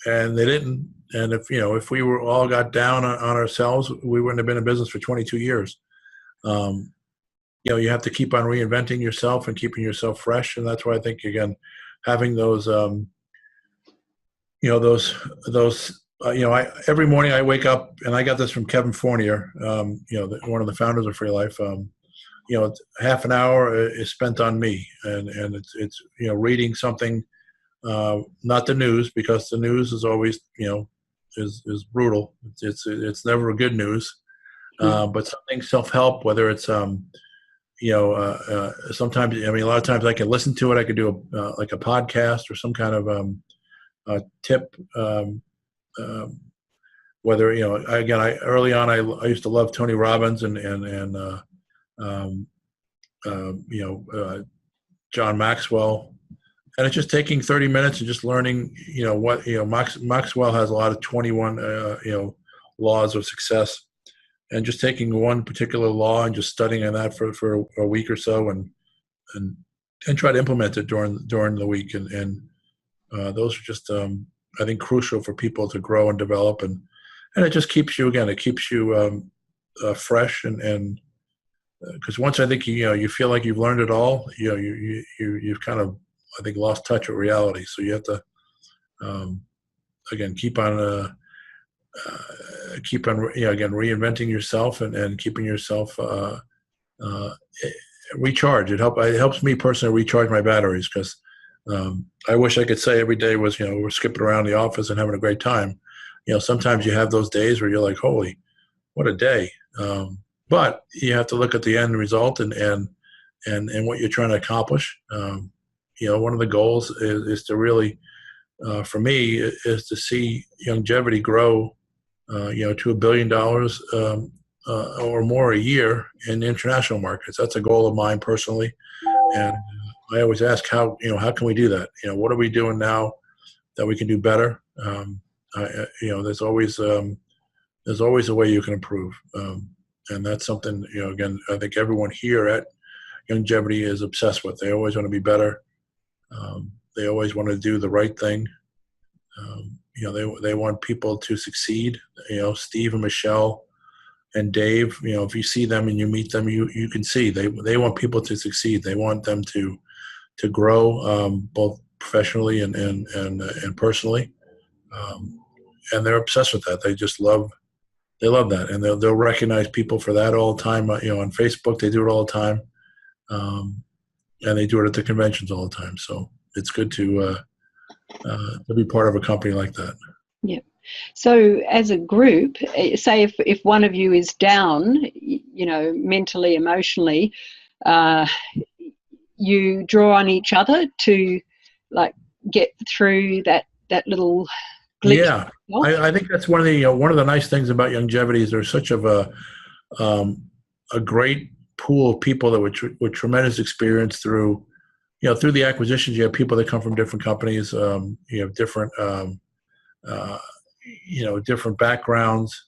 they didn't. And if we were all got down on ourselves, we wouldn't have been in business for 22 years. You have to keep on reinventing yourself and keeping yourself fresh, and that's why I think, again, having those every morning I wake up, and I got this from Kevin Fournier, one of the founders of FreeLife. Half an hour is spent on me, and it's reading something, not the news, because the news is always is brutal. It's never good news, but something self-help, whether it's sometimes, a lot of times I can listen to it. I could do like a podcast or some kind of tip. Whether early on I used to love Tony Robbins and John Maxwell, and it's just taking 30 minutes and just learning Maxwell has a lot of 21 laws of success, and just taking one particular law and just studying on that for a week or so, and try to implement it during the week, and those are just I think crucial for people to grow and develop, and it just keeps you fresh, and because once I think you feel like you've learned it all, you've kind of, I think, lost touch with reality. So you have to again keep on reinventing yourself and keeping yourself recharged. It helps me personally recharge my batteries, because I wish I could say every day was we're skipping around the office and having a great time. Sometimes you have those days where you're like, holy, what a day. But you have to look at the end result and what you're trying to accomplish. One of the goals is to really, for me, is to see Youngevity grow, to $1 billion or more a year in the international markets. That's a goal of mine personally, and I always ask how can we do that? What are we doing now that we can do better? There's always a way you can improve, and that's something again I think everyone here at Youngevity is obsessed with. They always want to be better. They always want to do the right thing. They want people to succeed. Steve and Michelle and Dave. If you see them and you meet them, you can see they want people to succeed. They want them to grow, both professionally and personally, and they're obsessed with that. They love that, and they'll recognize people for that all the time. On Facebook, they do it all the time, and they do it at the conventions all the time. So it's good to be part of a company like that. Yeah. So as a group, say if one of you is down, mentally, emotionally, you draw on each other to get through that little glitch. Yeah, I think that's one of the nice things about Youngevity is there's such of a great pool of people that with tremendous experience through the acquisitions. You have people that come from different companies. You have different different backgrounds.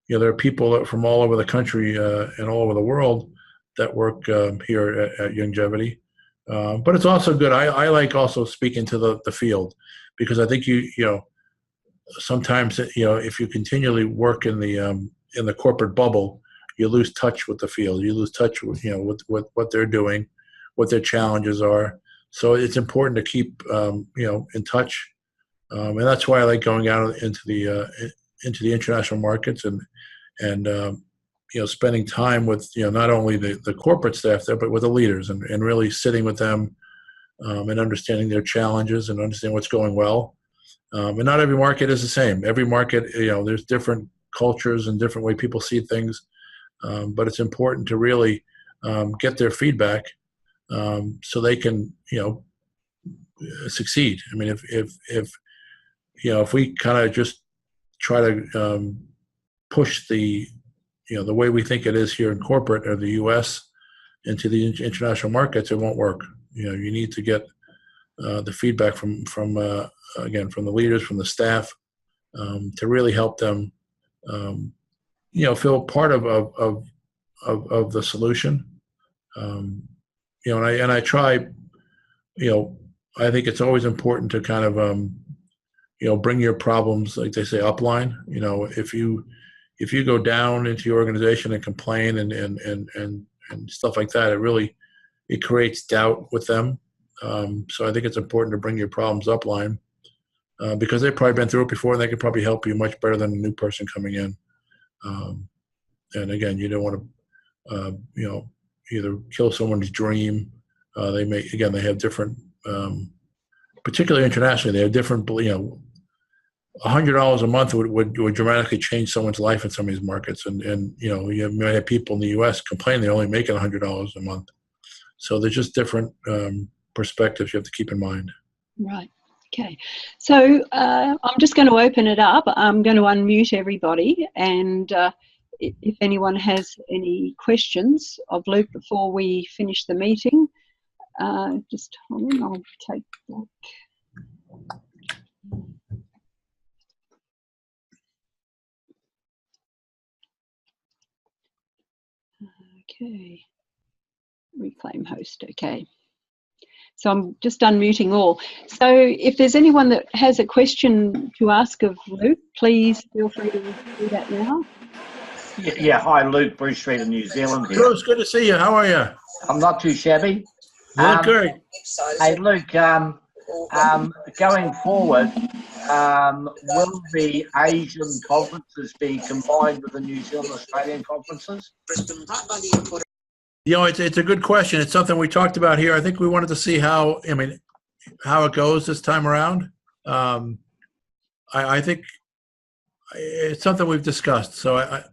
There are people from all over the country and all over the world that work here at Youngevity. But it's also good. I like also speaking to the field, because I think sometimes if you continually work in the corporate bubble, you lose touch with the field. You lose touch with with what they're doing, what their challenges are. So it's important to keep in touch, and that's why I like going out into the international markets and spending time with not only the corporate staff there, but with the leaders and really sitting with them and understanding their challenges and understanding what's going well. And not every market is the same. Every market, there's different cultures and different way people see things. But it's important to really get their feedback so they can, succeed. I mean, if we kind of just try to push the way we think it is here in corporate or the U.S. into the international markets, it won't work. You need to get the feedback from the leaders, from the staff, to really help them, feel part of the solution, You know, and I try, you know, I think it's always important to kind of, you know, bring your problems, like they say, upline. You know, if you go down into your organization and complain and stuff like that, it creates doubt with them. So I think it's important to bring your problems upline, because they've probably been through it before, and they can probably help you much better than a new person coming in. And again, you don't want to, you know, either kill someone's dream. They have different, particularly internationally, they have different, you know, $100 a month would dramatically change someone's life in some of these markets. And you know, you might have people in the U.S. complain they're only making $100 a month. So there's just different perspectives you have to keep in mind. Right. Okay. So I'm just going to open it up. I'm going to unmute everybody, and if anyone has any questions of Luke before we finish the meeting, just hold on, I'll take that. Okay. Reclaim host. Okay. So I'm just unmuting all. So if there's anyone that has a question to ask of Luke, please feel free to do that now. Yeah, hi, Luke, Bruce Street in New Zealand here. Bruce, good to see you. How are you? I'm not too shabby. You look great. Hey, Luke, going forward, will the Asian conferences be combined with the New Zealand Australian conferences? You know, it's a good question. It's something we talked about here. I think we wanted to see how it goes this time around. I think it's something we've discussed. So I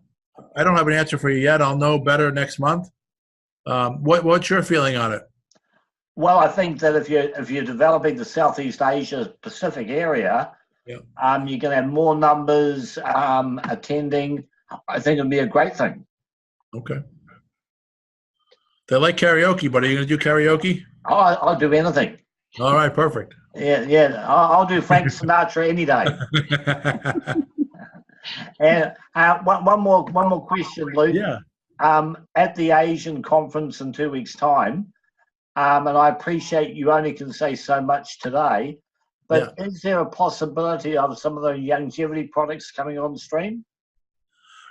don't have an answer for you yet. I'll know better next month. What's your feeling on it? Well, I think that if you're developing the Southeast Asia Pacific area, yeah, you're going to have more numbers attending. I think it'd be a great thing. Okay. They like karaoke, but are you going to do karaoke? Oh, I'll do anything. All right, perfect. Yeah. I'll do Frank Sinatra any day. And one more question, Luke. Yeah. At the Asian conference in 2 weeks' time, and I appreciate you only can say so much today, but is there a possibility of some of the Youngevity products coming on stream?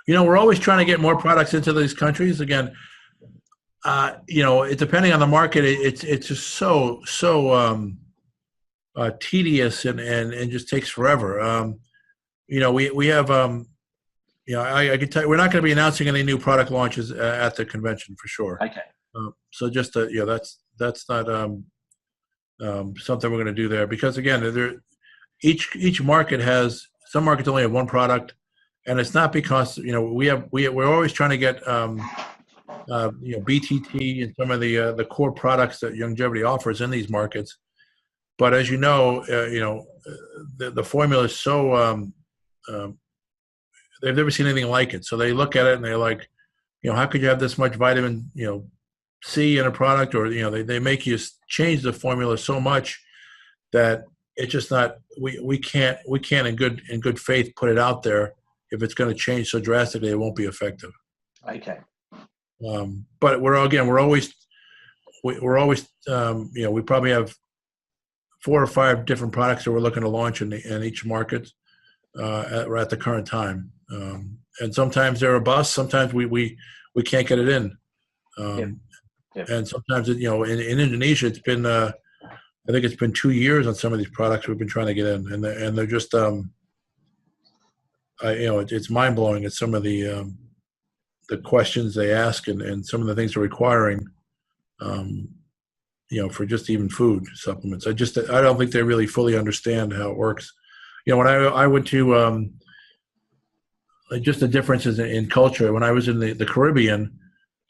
You know, we're always trying to get more products into these countries. Again, you know, depending on the market, it's just so tedious and just takes forever. You know, we have, you know, I can tell you, we're not going to be announcing any new product launches at the convention for sure. Okay. So just you know, that's not something we're going to do there, because again, each market has, some markets only have one product, and it's not because, you know, we're always trying to get you know, BTT and some of the core products that Youngevity offers in these markets. But as you know, the formula is so they've never seen anything like it. So they look at it and they're like, you know, how could you have this much vitamin, you know, C in a product? Or, you know, they make you change the formula so much that it's just not, we can't in good faith put it out there. If it's going to change so drastically, it won't be effective. Okay. But we're always you know, we probably have 4 or 5 different products that we're looking to launch in each market at the current time. And sometimes they're a bust. Sometimes we can't get it in. And sometimes, you know, in Indonesia, it's been I think it's been 2 years on some of these products we've been trying to get in, and they're just you know, it's mind blowing at some of the questions they ask and some of the things they're requiring. You know, for just even food supplements. I don't think they really fully understand how it works. You know, when I went to just the differences in culture. When I was in the Caribbean,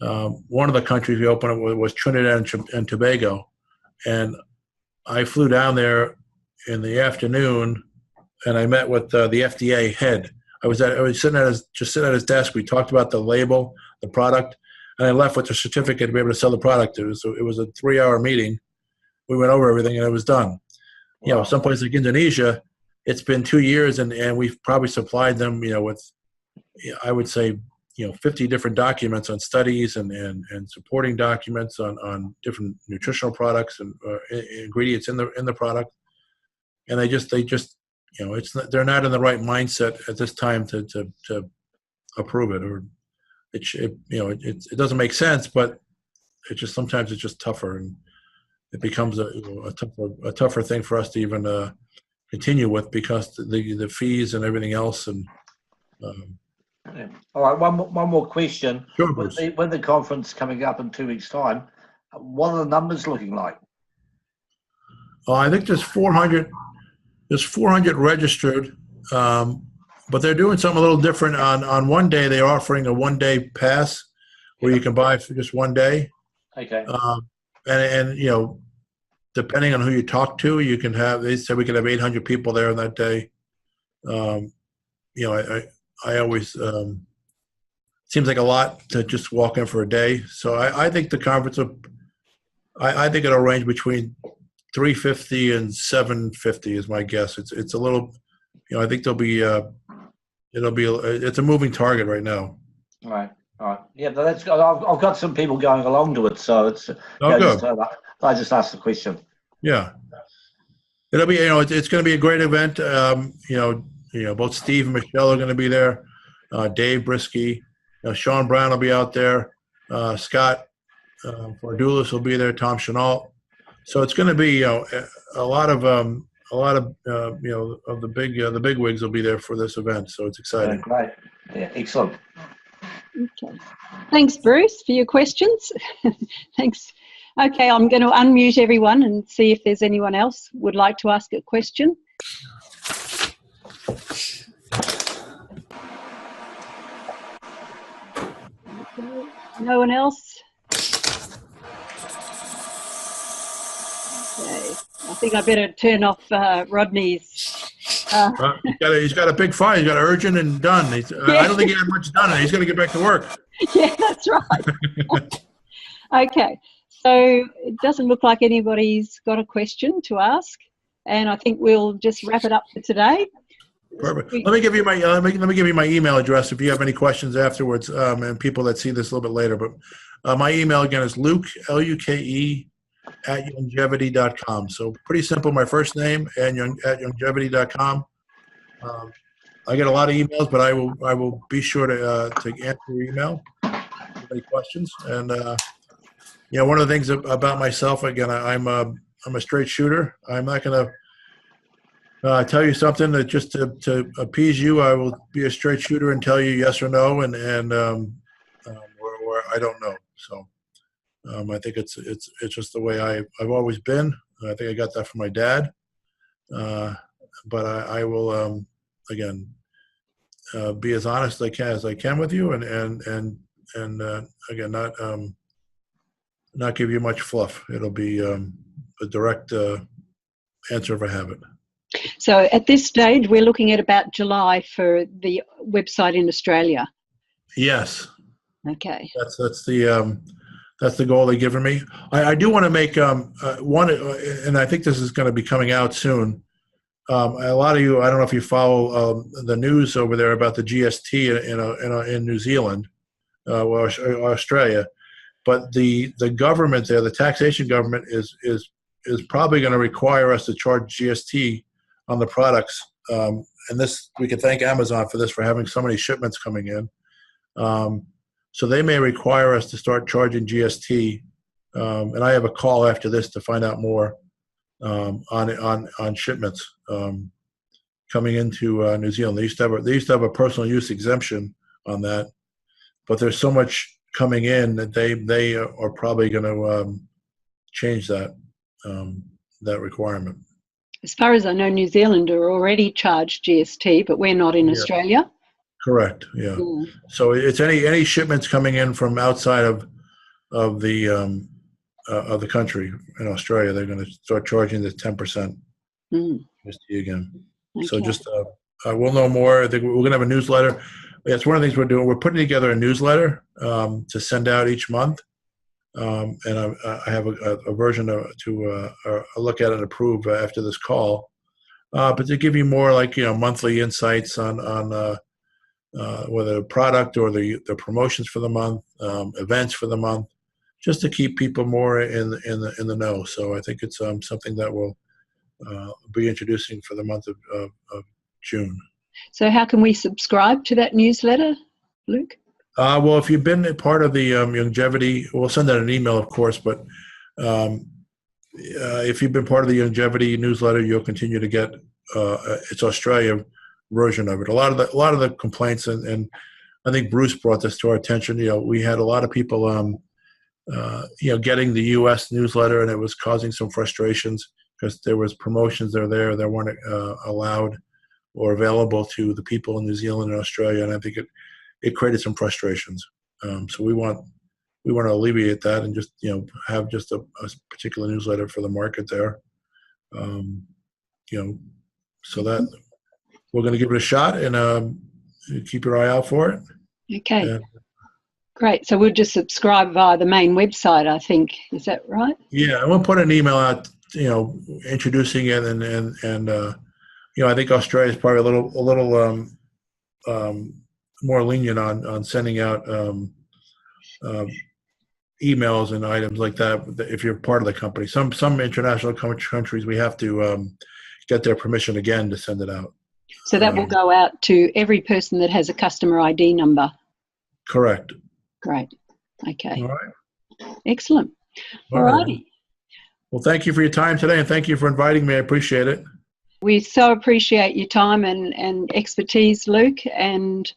one of the countries we opened was Trinidad and Tobago, and I flew down there in the afternoon, and I met with the FDA head. I was sitting at his desk. We talked about the label, the product, and I left with a certificate to be able to sell the product. It was a 3-hour meeting. We went over everything, and it was done. Wow. You know, someplace like Indonesia, it's been 2 years, and we've probably supplied them, you know, with, I would say, 50 different documents on studies and supporting documents on different nutritional products and ingredients in the product, and they just they're not in the right mindset at this time to approve it, or it doesn't make sense, but sometimes it's just tougher, and it becomes a tougher thing for us to even continue with, because the fees and everything else. And all right, one more question. Sure, with the conference coming up in 2 weeks' time, what are the numbers looking like? I think there's 400 registered, but they're doing something a little different. On one day, they're offering a 1-day pass where you can buy for just 1 day. Okay. And depending on who you talk to, you can have. They said we could have 800 people there on that day. I always seems like a lot to just walk in for a day. So I think the conference I think it'll range between 350 and 750 is my guess. It's a little, I think it's a moving target right now. All right. Yeah, but that's good. I've got some people going along to it, so it's. Good. I just asked the question. Yeah, it'll be. It's going to be a great event. Both Steve and Michelle are going to be there. Dave Brisky, Sean Brown will be out there. Scott Fordulis will be there. Tom Chenault. So it's going to be a lot of the big wigs will be there for this event. So it's exciting. Great. Yeah, excellent. Okay. Thanks, Bruce, for your questions. Thanks. Okay, I'm going to unmute everyone and see if there's anyone else would like to ask a question. Okay. No one else? Okay. I think I better turn off Rodney's. He's got a big fire. He's got urgent and done. I don't think he had much done, and he's going to get back to work. Yeah, that's right. Okay, so it doesn't look like anybody's got a question to ask, and I think we'll just wrap it up for today. Perfect. Let me give you my let me give you my email address if you have any questions afterwards, and people that see this a little bit later. But my email again is Luke, Luke, at Youngevity.com. So pretty simple. My first name and at Youngevity.com. I get a lot of emails, but I will be sure to answer your email. Any questions? And one of the things about myself, again, I'm a straight shooter. I'm not going to tell you something that just to appease you. I will be a straight shooter and tell you yes or no, and where I don't know. So. I think it's just the way I've always been. I think I got that from my dad. But I will again be as honest as I can with you, and again not give you much fluff. It'll be a direct answer if I have it. So at this stage, we're looking at about July for the website in Australia. Yes. Okay. That's the goal they've given me. I do want to make one, and I think this is going to be coming out soon. A lot of you, I don't know if you follow the news over there about the GST in New Zealand or Australia, but the government there, the taxation government, is probably going to require us to charge GST on the products. And this, we can thank Amazon for this, for having so many shipments coming in. So they may require us to start charging GST, and I have a call after this to find out more on shipments coming into New Zealand. They used to have a personal use exemption on that, but there's so much coming in that they are probably going to change that requirement. As far as I know, New Zealand are already charged GST, but we're not in Australia. Correct. Yeah. So it's any shipments coming in from outside of the country in Australia, they're going to start charging the 10% GST again. Okay. So just we'll know more. I think we're going to have a newsletter. That's one of the things we're doing. We're putting together a newsletter to send out each month, and I have a version to look at and approve after this call. But to give you more monthly insights on whether the product or the promotions for the month, events for the month, just to keep people more in the know. So I think it's something that we'll be introducing for the month of June. So how can we subscribe to that newsletter, Luke? Well, if you've been a part of the Youngevity, we'll send out an email, of course, but if you've been part of the Youngevity newsletter, you'll continue to get it's Australia version of it. A lot of the complaints, and I think Bruce brought this to our attention. We had a lot of people, getting the U.S. newsletter, and it was causing some frustrations because there was promotions that weren't allowed or available to the people in New Zealand and Australia, and I think it created some frustrations. So we want to alleviate that and just have just a particular newsletter for the market there. So that we're going to give it a shot and keep your eye out for it. Okay. Great. So we'll just subscribe via the main website, I think. Is that right? Yeah, and we'll put an email out, introducing it, and I think Australia is probably a little more lenient on sending out emails and items like that if you're part of the company. Some international countries we have to get their permission again to send it out. So that will go out to every person that has a customer ID number. Correct. Great. Okay. All right. Excellent. All righty. Well, thank you for your time today, and thank you for inviting me. I appreciate it. We so appreciate your time and expertise, Luke, and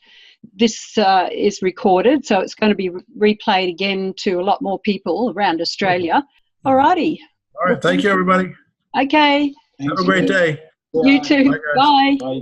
this is recorded, so it's going to be replayed again to a lot more people around Australia. All righty. All right. Thank you, everybody. Okay. Have a great day. You too. Bye. Bye.